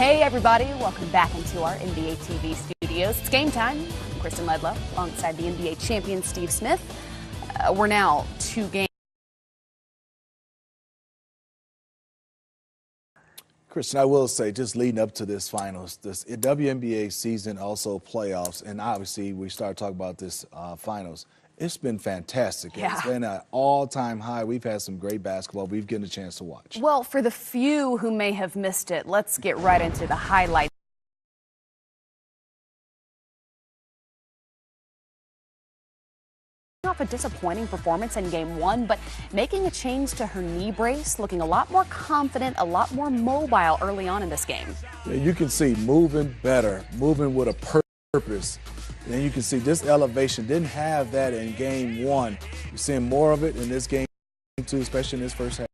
Hey everybody, welcome back into our NBA TV studios. It's game time. I'm Kristen Ledlow alongside the NBA champion Steve Smith. We're now 2 games. Kristen, I will say, just leading up to this finals, this WNBA season, also playoffs, and obviously we start talking about this finals. It's been fantastic. Yeah. It's been an all-time high. We've had some great basketball. We've gotten a chance to watch. Well, for the few who may have missed it, let's get right into the highlights. Off a disappointing performance in game 1, but making a change to her knee brace, looking a lot more confident, a lot more mobile early on in this game. Yeah, you can see moving better, moving with a purpose. And then you can see this elevation didn't have that in game 1. You're seeing more of it in this game 2, especially in this first half.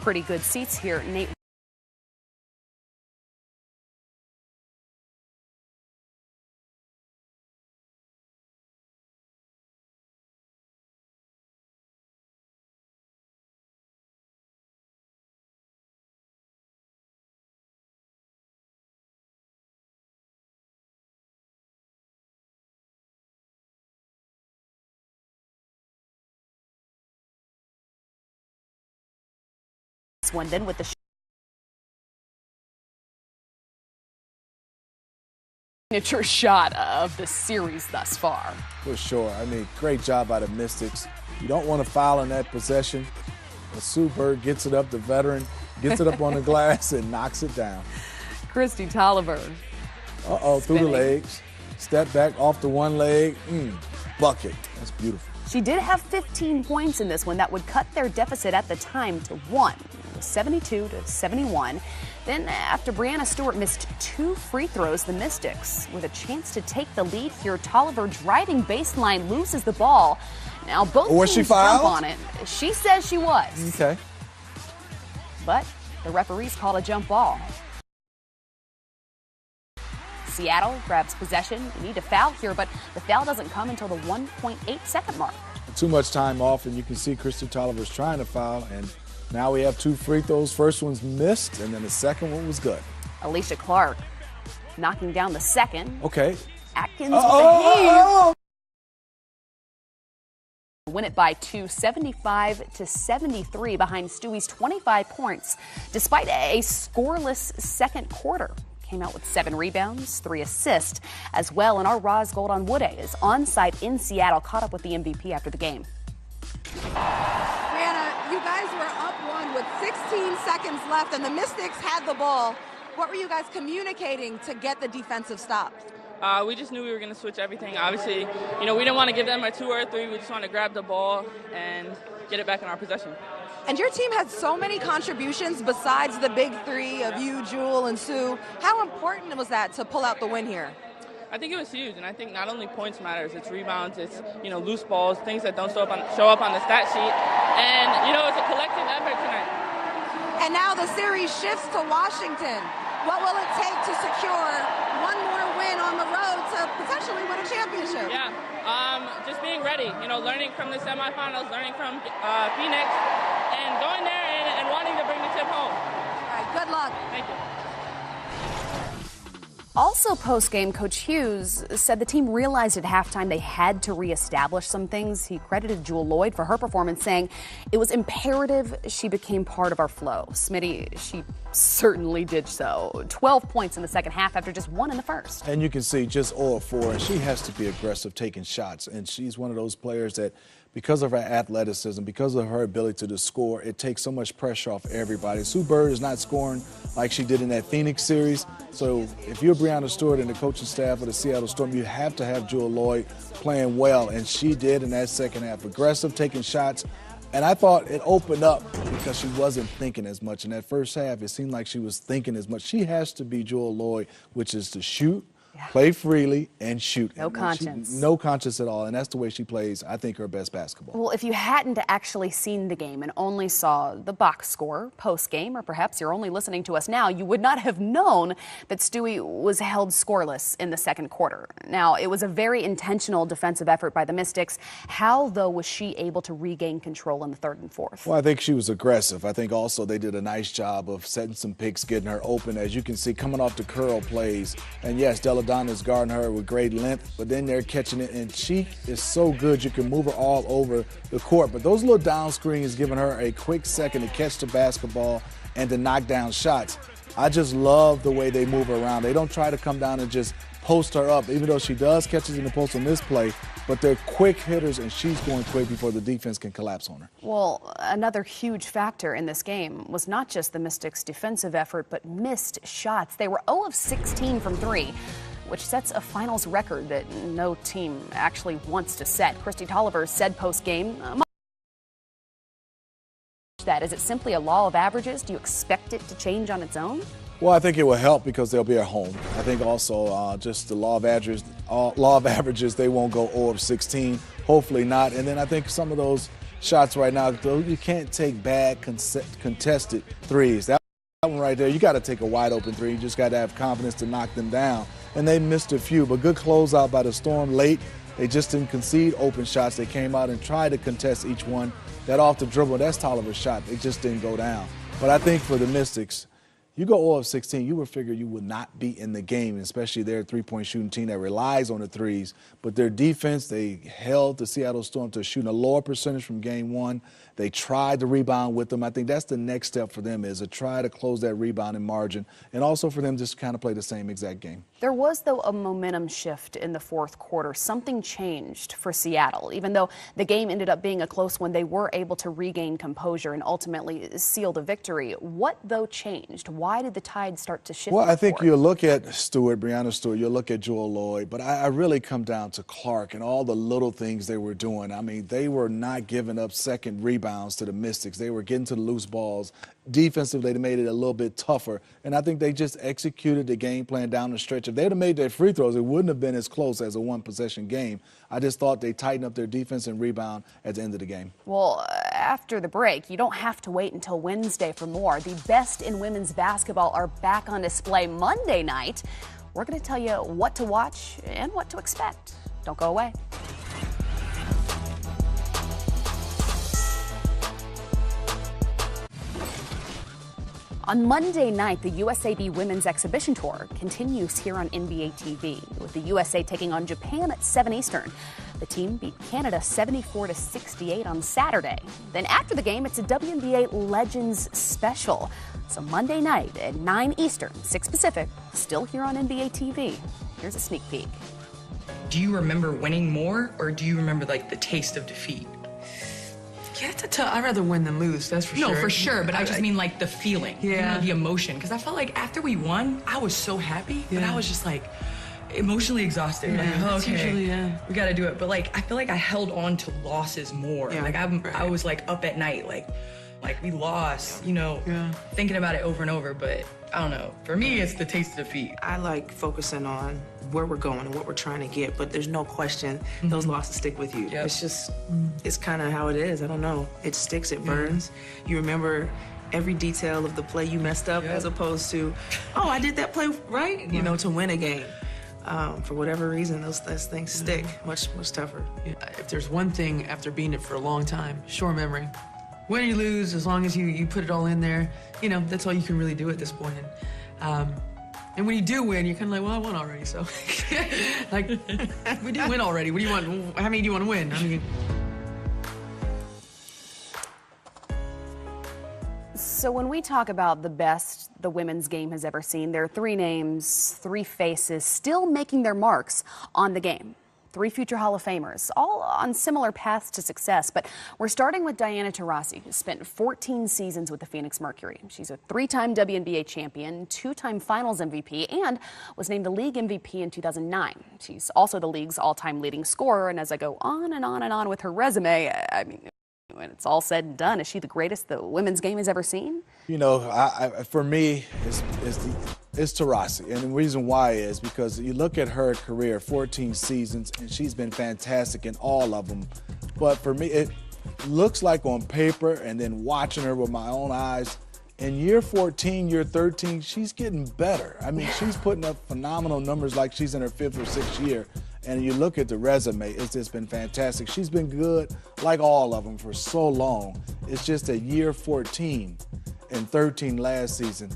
Pretty good seats here, Nate. Swindon with the signature shot of the series thus far. For sure. I mean, great job by the Mystics. You don't want to foul in that possession. But Sue Bird gets it up, the veteran, gets it up on the glass and knocks it down. Christy Tolliver. Through the legs. Step back off the one leg. Bucket. That's beautiful. She did have 15 points in this one that would cut their deficit at the time to 1. It was 72-71. Then after Breanna Stewart missed 2 free throws, the Mystics, with a chance to take the lead here, Tolliver driving baseline loses the ball. Now both teams jump on it. She says she was. Okay. But the referees called a jump ball. Seattle grabs possession. You need to foul here, but the foul doesn't come until the 1.8-second mark. Too much time off, and you can see Christy Tolliver's trying to foul, and now we have 2 free throws. First one's missed, and then the second one was good. Alicia Clark knocking down the second. Okay. Atkins with a heave. Win it by 2, 75-73 behind Stewie's 25 points, despite a scoreless second quarter. Came out with 7 rebounds, 3 assists as well. And our Roz Gold on Woode is on site in Seattle, caught up with the MVP after the game. Brianna, you guys were up 1 with 16 seconds left, and the Mystics had the ball. What were you guys communicating to get the defensive stops? We just knew we were going to switch everything. Obviously, we didn't want to give them a 2 or a 3. We just wanted to grab the ball and get it back in our possession. And your team had so many contributions besides the big 3 of you, Jewel, and Sue. How important was that to pull out the win here? I think it was huge, and I think not only points matters, it's rebounds, it's loose balls, things that don't show up on the stat sheet. And it's a collective effort tonight. And now the series shifts to Washington. What will it take to secure one more win on the road to potentially win a championship? Yeah, just being ready. Learning from the semifinals, learning from Phoenix, and going there and wanting to bring the tip home. All right, good luck. Thank you. Also post-game, Coach Hughes said the team realized at halftime they had to reestablish some things. He credited Jewel Lloyd for her performance, saying it was imperative she became part of our flow. Smitty, she certainly did so. 12 points in the second half after just 1 in the first. And you can see just all 4, and she has to be aggressive taking shots. And she's one of those players that, because of her athleticism, because of her ability to score, it takes so much pressure off everybody. Sue Bird is not scoring like she did in that Phoenix series. So if you're Breanna Stewart and the coaching staff of the Seattle Storm, you have to have Jewel Lloyd playing well. And she did in that second half. Aggressive, taking shots. And I thought it opened up because she wasn't thinking as much. In that first half, it seemed like she was thinking as much. She has to be Jewel Lloyd, which is to shoot, Play freely and shoot. No conscience. No conscience at all, and that's the way she plays, I think, her best basketball. Well, if you hadn't actually seen the game and only saw the box score post-game, or perhaps you're only listening to us now, you would not have known that Stewie was held scoreless in the second quarter. Now, it was a very intentional defensive effort by the Mystics. How, though, was she able to regain control in the third and fourth? Well, I think she was aggressive. I think also they did a nice job of setting some picks, getting her open, as you can see, coming off the curl plays. And yes, Deladonna's guarding her with great length, but then they're catching it, and she is so good you can move her all over the court. But those little down screens giving her a quick second to catch the basketball and to knock down shots. I just love the way they move her around. They don't try to come down and just post her up, even though she does catches in the post on this play, but they're quick hitters, and she's going quick before the defense can collapse on her. Well, another huge factor in this game was not just the Mystics' defensive effort, but missed shots. They were 0 of 16 from 3. Which sets a finals record that no team actually wants to set. Christy Tolliver said post-game, that is it simply a law of averages? Do you expect it to change on its own? Well, I think it will help because they'll be at home. I think also just the law of averages, they won't go 0 of 16. Hopefully not. And then I think some of those shots right now, though, you can't take bad contested threes. That one right there, you got to take a wide open three. You just got to have confidence to knock them down. And they missed a few, but good closeout by the Storm late. They just didn't concede open shots. They came out and tried to contest each one. That off the dribble, that's Tolliver's shot. They just didn't go down. But I think for the Mystics, you go 0 of 16, you would figure you would not be in the game, especially their three-point shooting team that relies on the threes. But their defense, they held the Seattle Storm to shooting a lower percentage from game one. They tried to rebound with them. I think that's the next step for them, is to try to close that rebounding margin, and also for them just kind of play the same exact game. There was, though, a momentum shift in the fourth quarter. Something changed for Seattle. Even though the game ended up being a close one, they were able to regain composure and ultimately seal the victory. What, though, changed? Why did the tide start to shift? Well, I think you'll look at Breanna Stewart, you'll look at Joel Lloyd, but I really come down to Clark and all the little things they were doing. I mean, they were not giving up second rebounds to the Mystics. They were getting to the loose balls. Defensively, they made it a little bit tougher, and I think they just executed the game plan down the stretch. If they would have made their free throws, it wouldn't have been as close as a one-possession game. I just thought they tightened up their defense and rebound at the end of the game. Well, after the break, you don't have to wait until Wednesday for more. The best in women's basketball are back on display Monday night. We're going to tell you what to watch and what to expect. Don't go away. On Monday night, the USAB Women's Exhibition Tour continues here on NBA TV, with the USA taking on Japan at 7 Eastern. The team beat Canada 74-68 on Saturday. Then after the game, it's a WNBA Legends special. So Monday night at 9 Eastern, 6 Pacific, still here on NBA TV. Here's a sneak peek. Do you remember winning more, or do you remember like the taste of defeat? Yeah, I'd rather win than lose, that's for sure. No, for sure, but I just mean like the feeling, yeah, you know, the emotion. Because I felt like after we won, I was so happy, but I was just like emotionally exhausted. Yeah, like, okay, usually, we got to do it. But like, I feel like I held on to losses more. Yeah, like I was like up at night, like we lost, you know, thinking about it over and over. But I don't know. For me, it's the taste of defeat. I like focusing on where we're going and what we're trying to get, but there's no question those losses stick with you. Yep. It's just, it's kind of how it is. I don't know. It sticks, it burns. You remember every detail of the play you messed up, as opposed to, oh, I did that play right, you know, to win a game. For whatever reason, those things stick much tougher. Yeah. If there's one thing after being it for a long time, short memory. Win or you lose, as long as you put it all in there, you know, that's all you can really do at this point. And when you do win, you're kind of like, well, I won already, so. Like, we did win already. What do you want? How many do you want to win? I mean. So when we talk about the best the women's game has ever seen, there are 3 names, 3 faces still making their marks on the game. 3 future Hall of Famers, all on similar paths to success. But we're starting with Diana Taurasi, who spent 14 seasons with the Phoenix Mercury. She's a 3-time WNBA champion, 2-time Finals MVP, and was named the league MVP in 2009. She's also the league's all-time leading scorer. And as I go on and on and on with her resume, I mean, when it's all said and done, is she the greatest the women's game has ever seen? You know, for me, It's Taurasi, and the reason why is because you look at her career, 14 seasons, and she's been fantastic in all of them. But for me, it looks like on paper and then watching her with my own eyes, in year 14, year 13, she's getting better. I mean, she's putting up phenomenal numbers like she's in her 5th or 6th year. And you look at the resume, it's just been fantastic. She's been good, like all of them, for so long. It's just a year 14 and 13 last season.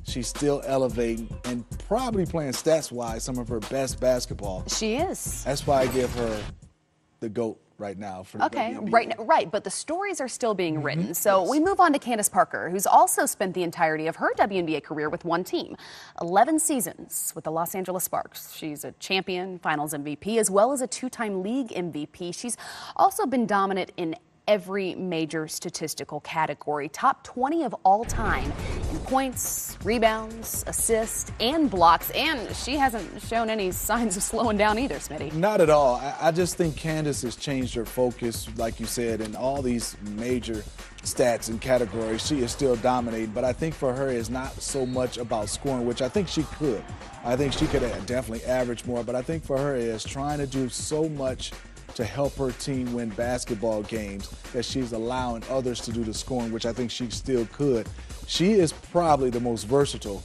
She's still elevating and probably playing stats-wise some of her best basketball. She is. That's why I give her the GOAT right now for the WNBA. Right, but the stories are still being written. So we move on to Candace Parker, who's also spent the entirety of her WNBA career with one team, 11 seasons with the Los Angeles Sparks. She's a champion, finals MVP, as well as a 2-time league MVP. She's also been dominant in every major statistical category, top 20 of all time in points, rebounds, assists, and blocks, and she hasn't shown any signs of slowing down either, Smitty. Not at all. I just think Candace has changed her focus, like you said, in all these major stats and categories. She is still dominating, but I think for her it's not so much about scoring, which I think she could. I think she could definitely average more, but I think for her it's trying to do so much to help her team win basketball games that she's allowing others to do the scoring, which I think she still could. She is probably the most versatile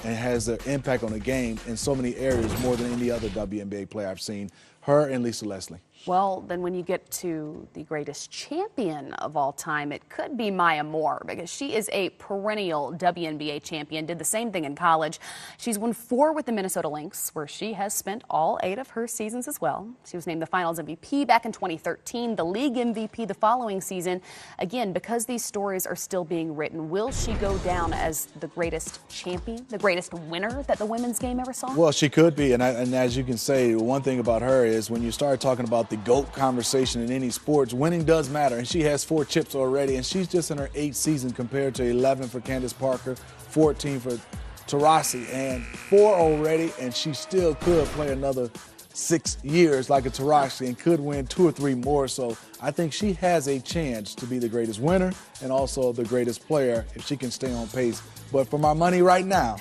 and has an impact on the game in so many areas more than any other WNBA player I've seen. Her and Lisa Leslie. Well, then when you get to the greatest champion of all time, it could be Maya Moore, because she is a perennial WNBA champion, did the same thing in college. She's won 4 with the Minnesota Lynx, where she has spent all 8 of her seasons as well. She was named the Finals MVP back in 2013, the league MVP the following season. Again, because these stories are still being written, will she go down as the greatest champion, the greatest winner that the women's game ever saw? Well, she could be, and as you can say, one thing about her is when you start talking about the GOAT conversation in any sports, winning does matter, and she has 4 chips already, and she's just in her 8th season compared to 11 for Candace Parker, 14 for Taurasi, and 4 already, and she still could play another 6 years like a Taurasi and could win 2 or 3 more. So I think she has a chance to be the greatest winner and also the greatest player if she can stay on pace. But for my money right now,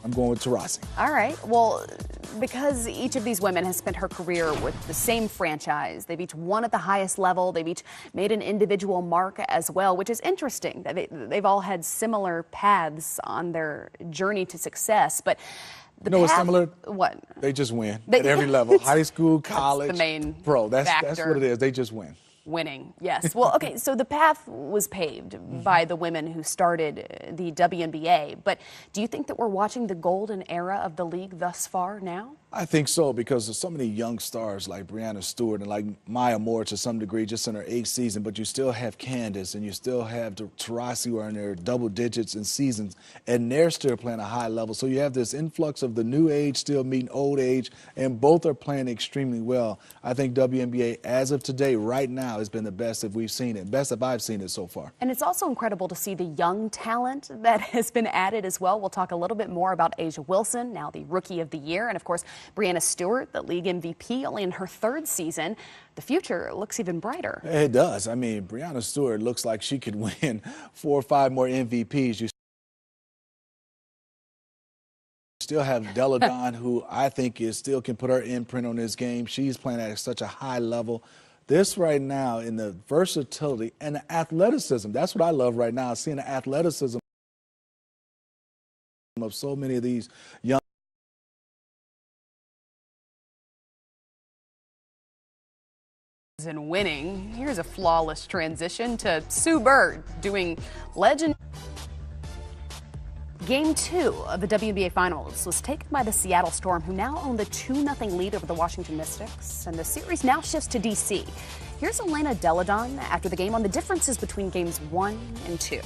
I'm going with Taurasi. All right. Well, because each of these women has spent her career with the same franchise, they've each won at the highest level, they've each made an individual mark as well, which is interesting. They've all had similar paths on their journey to success. But the what's similar? What? They just win at every level. High school, college, the main pro. That's factor. what it is. They just win. Winning, yes. Well, okay, so the path was paved by the women who started the WNBA, but do you think that we're watching the golden era of the league thus far now? I think so, because there's so many young stars like Breanna Stewart and like Maya Moore to some degree, just in her 8th season, but you still have Candace and you still have Taurasi who are in their double digits in seasons, and they're still playing a high level. So you have this influx of the new age still meeting old age, and both are playing extremely well. I think WNBA, as of today, right now, has been the best if we've seen it, best if I've seen it so far. And it's also incredible to see the young talent that has been added as well. We'll talk a little bit more about Asia Wilson, now the Rookie of the Year, and of course, Breanna Stewart, the league MVP, only in her 3rd season. The future looks even brighter. It does. I mean, Breanna Stewart looks like she could win 4 or 5 more MVPs. You still have Deladon, who I think still can put her imprint on this game. She's playing at such a high level. This right now, in the versatility and the athleticism, that's what I love right now, seeing the athleticism of so many of these young and winning. Here's a flawless transition to Sue Bird doing legend. Game 2 of the WNBA Finals was taken by the Seattle Storm, who now own the 2-0 lead over the Washington Mystics, and the series now shifts to D.C. Here's Elena Deladon after the game on the differences between games 1 and 2.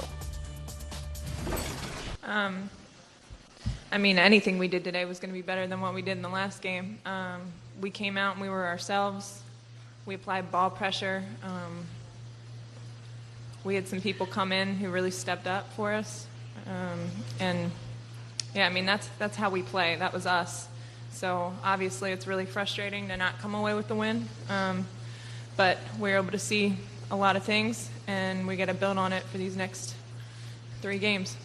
I mean, anything we did today was going to be better than what we did in the last game. We came out and we were ourselves. We applied ball pressure. We had some people come in who really stepped up for us. And yeah, I mean, that's how we play. That was us. So obviously it's really frustrating to not come away with the win. But we're able to see a lot of things, and we got to build on it for these next 3 games.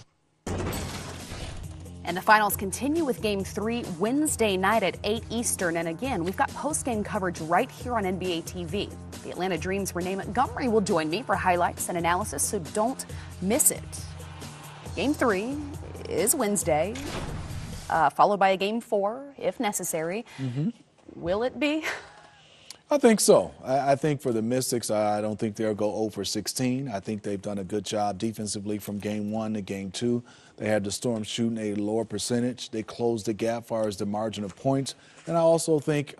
And the finals continue with Game 3 Wednesday night at 8 Eastern. And again, we've got post-game coverage right here on NBA TV. The Atlanta Dream's Renee Montgomery will join me for highlights and analysis, so don't miss it. Game 3 is Wednesday, followed by a Game 4, if necessary. Will it be? I think so. I think for the Mystics, I don't think they'll go 0 for 16. I think they've done a good job defensively from Game 1 to Game 2. They had the Storm shooting a lower percentage. They closed the gap as far as the margin of points. And I also think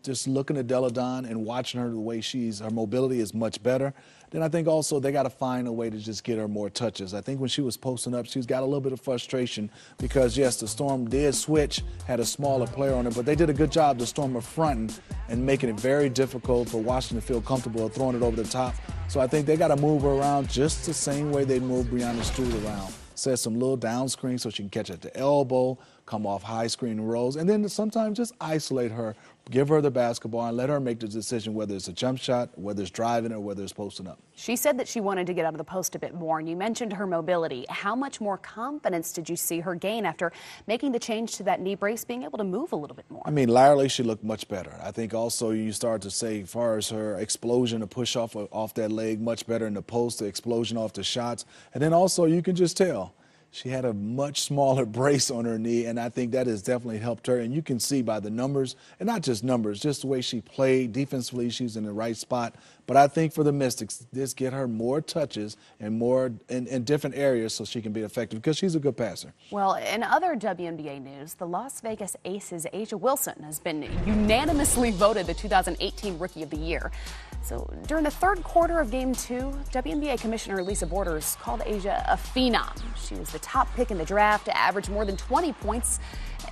just looking at Deladon and watching her the way her mobility is much better. Then I think also they got to find a way to just get her more touches. I think when she was posting up, she's got a little bit of frustration because, yes, the Storm did switch, had a smaller player on it, but they did a good job, the Storm, of fronting and making it very difficult for Washington to feel comfortable throwing it over the top. So I think they got to move her around just the same way they moved Breanna Stewart around. Set some little down screens so she can catch at the elbow, come off high screen rolls, and then sometimes just isolate her, give her the basketball, and let her make the decision whether it's a jump shot, whether it's driving, or whether it's posting up. She said that she wanted to get out of the post a bit more, and you mentioned her mobility. How much more confidence did you see her gain after making the change to that knee brace, being able to move a little bit more? I mean, laterally, she looked much better. I think also you start to say, as far as her explosion, to push off that leg, much better in the post, the explosion off the shots. And then also you can just tell she had a much smaller brace on her knee, and I think that has definitely helped her. And you can see by the numbers, and not just numbers, just the way she played defensively, she's in the right spot. But I think for the Mystics, just get her more touches and more in different areas so she can be effective because she's a good passer. Well, in other WNBA news, the Las Vegas Aces' A'ja Wilson has been unanimously voted the 2018 Rookie of the Year. So during the third quarter of Game 2, WNBA Commissioner Lisa Borders called A'ja a phenom. She was the top pick in the draft, averaged more than 20 points.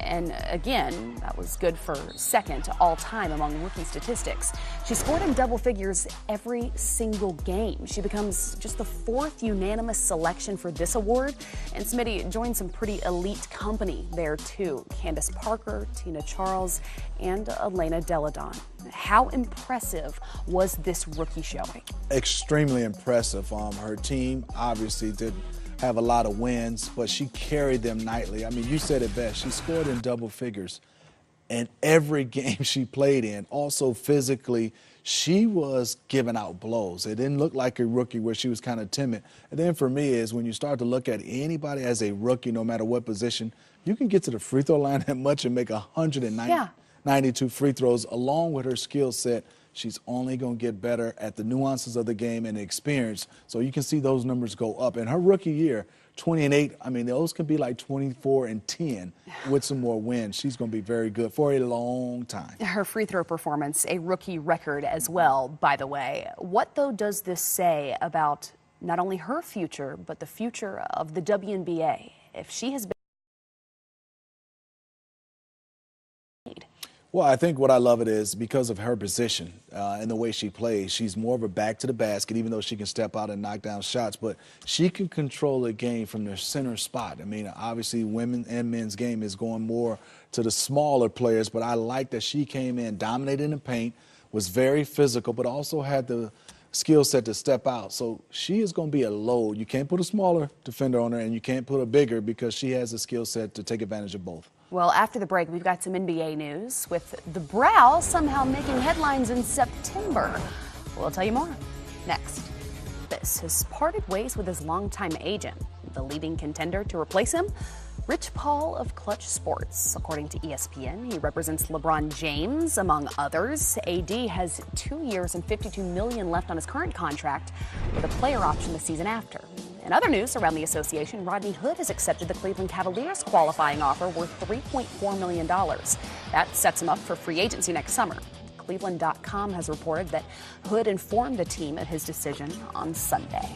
And again, that was good for second all time among rookie statistics. She scored in double figures every single game. She becomes just the fourth unanimous selection for this award. And Smitty joined some pretty elite company there too. Candace Parker, Tina Charles, and Elena Deladon. How impressive was this rookie showing? Extremely impressive. Her team obviously did have a lot of wins, but she carried them nightly. I mean, you said it best. She scored in double figures in every game she played in. Also physically, she was giving out blows. It didn't look like a rookie where she was kind of timid. And then for me is when you start to look at anybody as a rookie, no matter what position, you can get to the free throw line that much and make 192 free throws along with her skill set. She's only going to get better at the nuances of the game and the experience. So you can see those numbers go up. In her rookie year, 20-8, I mean, those could be like 24-10 with some more wins. She's going to be very good for a long time. Her free throw performance, a rookie record as well, by the way. What, though, does this say about not only her future, but the future of the WNBA? If she has been Well, I think what I love it is because of her position and the way she plays, she's more of a back to the basket, even though she can step out and knock down shots, but she can control the game from the center spot. I mean, obviously women and men's game is going more to the smaller players, but I like that she came in, dominated in the paint, was very physical, but also had the skill set to step out. So she is going to be a load. You can't put a smaller defender on her, and you can't put a bigger because she has the skill set to take advantage of both. Well, after the break, we've got some NBA news with the Brow somehow making headlines in September. We'll tell you more next. This has parted ways with his longtime agent, the leading contender to replace him, Rich Paul of Clutch Sports. According to ESPN, he represents LeBron James, among others. AD has 2 years and $52 million left on his current contract with a player option the season after. In other news around the association, Rodney Hood has accepted the Cleveland Cavaliers qualifying offer worth $3.4 million. That sets him up for free agency next summer. Cleveland.com has reported that Hood informed the team of his decision on Sunday.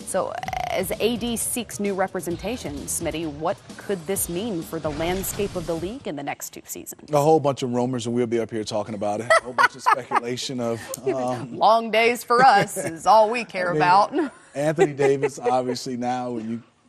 So as AD seeks new representation, Smitty, what could this mean for the landscape of the league in the next 2 seasons? A whole bunch of rumors, and we'll be up here talking about it. A whole bunch of speculation of long days for us is all we care about. Anthony Davis, obviously now,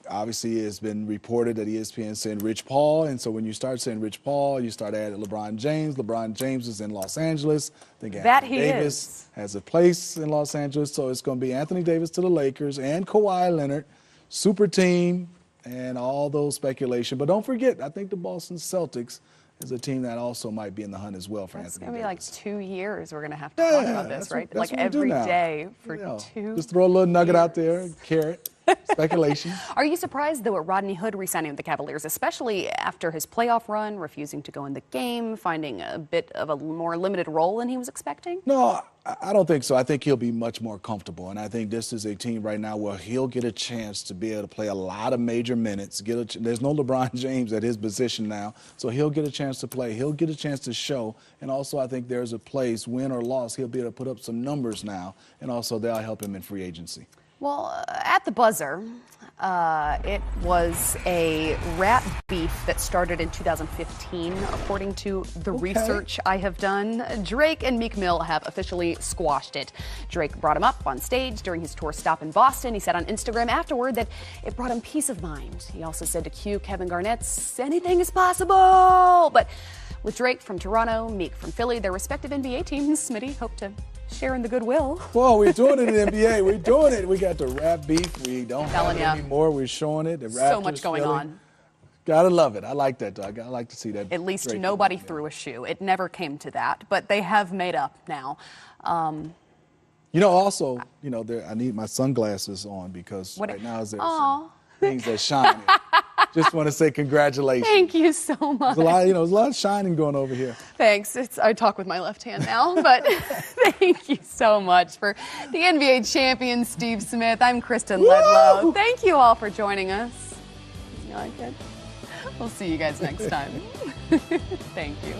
obviously has been reported that ESPN saying Rich Paul, and so when you start saying Rich Paul, you start adding LeBron James. LeBron James is in Los Angeles. I think Anthony Davis has a place in Los Angeles, so it's going to be Anthony Davis to the Lakers and Kawhi Leonard, super team, and all those speculation. But don't forget, I think the Boston Celtics is a team that also might be in the hunt as well for It's Anthony going to be like Davis. 2 years we're going to have to talk about this, right? That's Like what we do every now. day for You know, 2 just throw a little nugget out there, years. carrot, speculation. Are you surprised, though, at Rodney Hood re-signing with the Cavaliers, especially after his playoff run, refusing to go in the game, finding a bit of a more limited role than he was expecting? No, I don't think so. I think he'll be much more comfortable. And I think this is a team right now where he'll get a chance to be able to play a lot of major minutes. There's no LeBron James at his position now, so he'll get a chance to play. He'll get a chance to show. And also I think there's a place, win or loss, he'll be able to put up some numbers now. And also they'll help him in free agency. Well, at the buzzer, it was a rap beef that started in 2015, according to the research I have done. Drake and Meek Mill have officially squashed it. Drake brought him up on stage during his tour stop in Boston. He said on Instagram afterward that it brought him peace of mind. He also said to cue Kevin Garnett's "anything is possible." But with Drake from Toronto, Meek from Philly, their respective NBA teams, Smitty, hope to share in the goodwill. Well, we're doing it in the NBA. We're doing it. We got the rap beef. We don't have it ya. anymore. We're showing it. The So Raptors, much going Philly. on. Gotta love it. I like that, Doug. I like to see that. At least Drake nobody thing. threw a shoe. It never came to that, but they have made up now. You know, also, you know, I need my sunglasses on because What- right now there's Aw. some things that shine. Just want to say congratulations. Thank you so much. There's a lot, there's a lot of shining going over here. Thanks. I talk with my left hand now, but thank you so much for the NBA champion, Steve Smith. I'm Kristen Ledlow. Thank you all for joining us. You like it? We'll see you guys next time. Thank you.